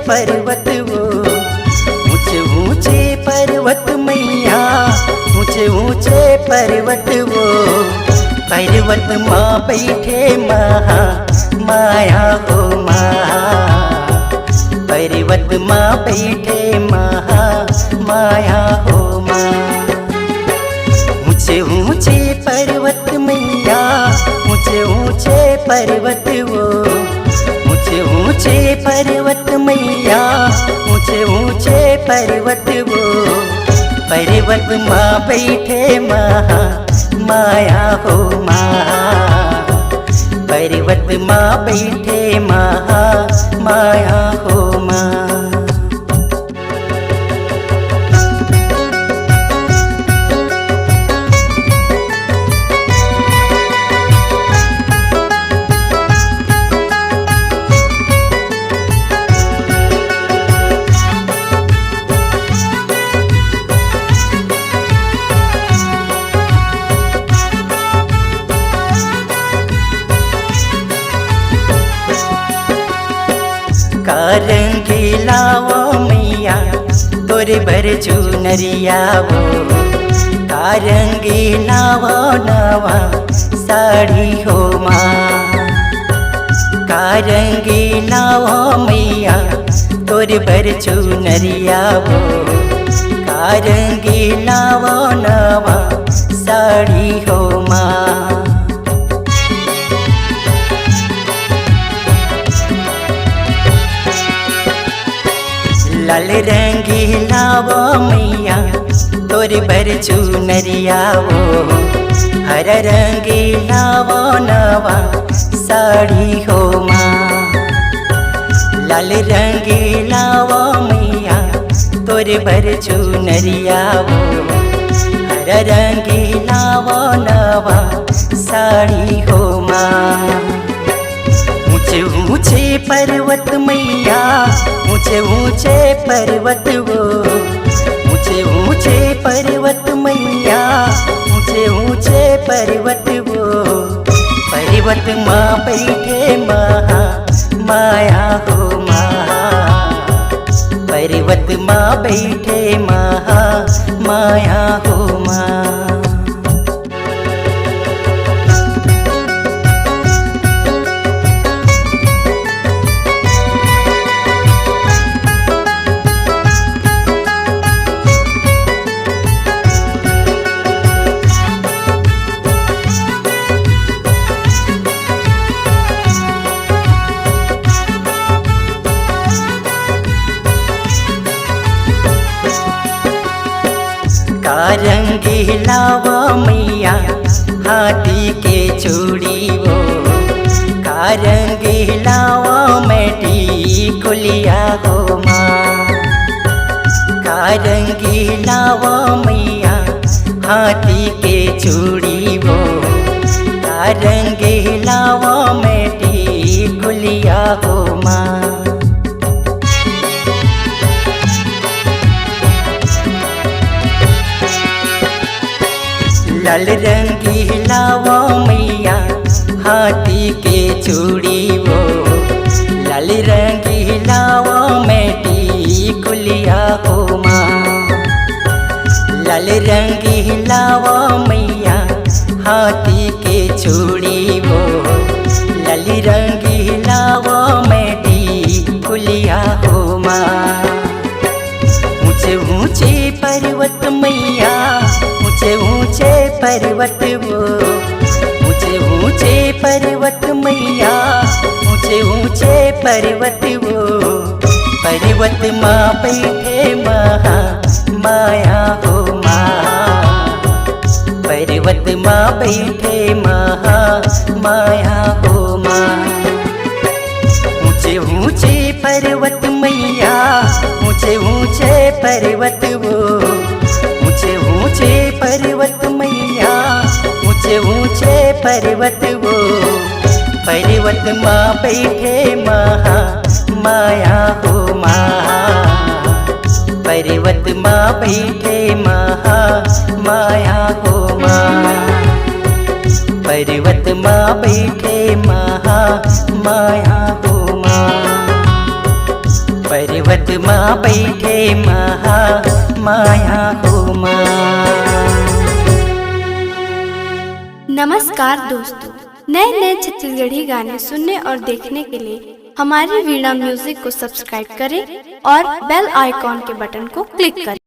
पर्वत वो, ऊंचे ऊंचे पर्वत मैया, ऊंचे ऊंचे पर्वत वो, पर्वत माँ बैठे महा माया हो माँ, पर्वत माँ बैठे महा माया हो माँ। ऊंचे ऊंचे पर्वत मैया, ऊंचे ऊंचे पर्वत वो, ऊंचे ऊंचे पर्वत मैया, ऊंचे ऊंचे पर्वत वो, पर्वत माँ बैठे महा माया हो माँ, पर्वत माँ बैठे महा माया हो माँ। कारंगी लावो मैया तोरे भर चुनरिया वो, कारंगी लावो नवा साड़ी हो माँ, कारंगी लावो मैया तोरे भर चुनरिया वो, कारंगी लावो नवा साड़ी हो माँ। लाल रंगी लावो मैया तोरे भर चुनरिया वो, हरा रंगी लावो नवा साड़ी हो माँ, लाल रंगी लावो मैया तोरे भर चुनरिया वो, हरा रंगी लावो नवा साड़ी हो माँ। ऊंचे ऊंचे पर्वत मैया, ऊंचे ऊंचे पर्वत वो, ऊंचे ऊंचे पर्वत मैया, ऊंचे ऊंचे पर्वत वो, पर्वत माँ बैठे महा माया हो माँ, पर्वत माँ बैठे महा माया हो माँ। कारंगी लावो मैया हाथी के चूड़ी वो, कारंगी लावो मैटी कुलिया हो माँ, कारंगी लावो मैया हाथी के चूड़ी वो, कारंगी लावो मैटी कुलिया हो माँ। लाल रंगी लावो मैया हाथी के चूड़ी वो, लाल रंगी लावो मैटी कुलिया हो माँ, लाल रंगी लावो मैया हाथी के चूड़ी वो, लाल रंगी लावो मैटी कुलिया हो माँ। ऊंचे ऊंचे पर्वत मैया, ऊंचे ऊंचे पर्वत वो, ऊंचे ऊंचे पर्वत मैया, ऊंचे ऊंचे पर्वत वो, पर्वत माँ बैठे महा माया हो माँ, पर्वत माँ बैठे महा माया हो माँ। ऊंचे ऊंचे पर्वत मैया, ऊंचे ऊंचे पर्वत वो, ऊंचे ऊंचे पर्वत मैया, ऊंचे ऊंचे पर्वत वो, पर्वत माँ बैठे महा माया हो माँ, पर्वत माँ बैठे महा माया हो माँ, पर्वत माँ बैठे महा माया हो माँ। माँ बैठे महा माया हो माँ। नमस्कार दोस्तों, नए नए छत्तीसगढ़ी गाने सुनने और देखने के लिए हमारी वीणा म्यूजिक को सब्सक्राइब करें और बेल आइकॉन के बटन को क्लिक करें।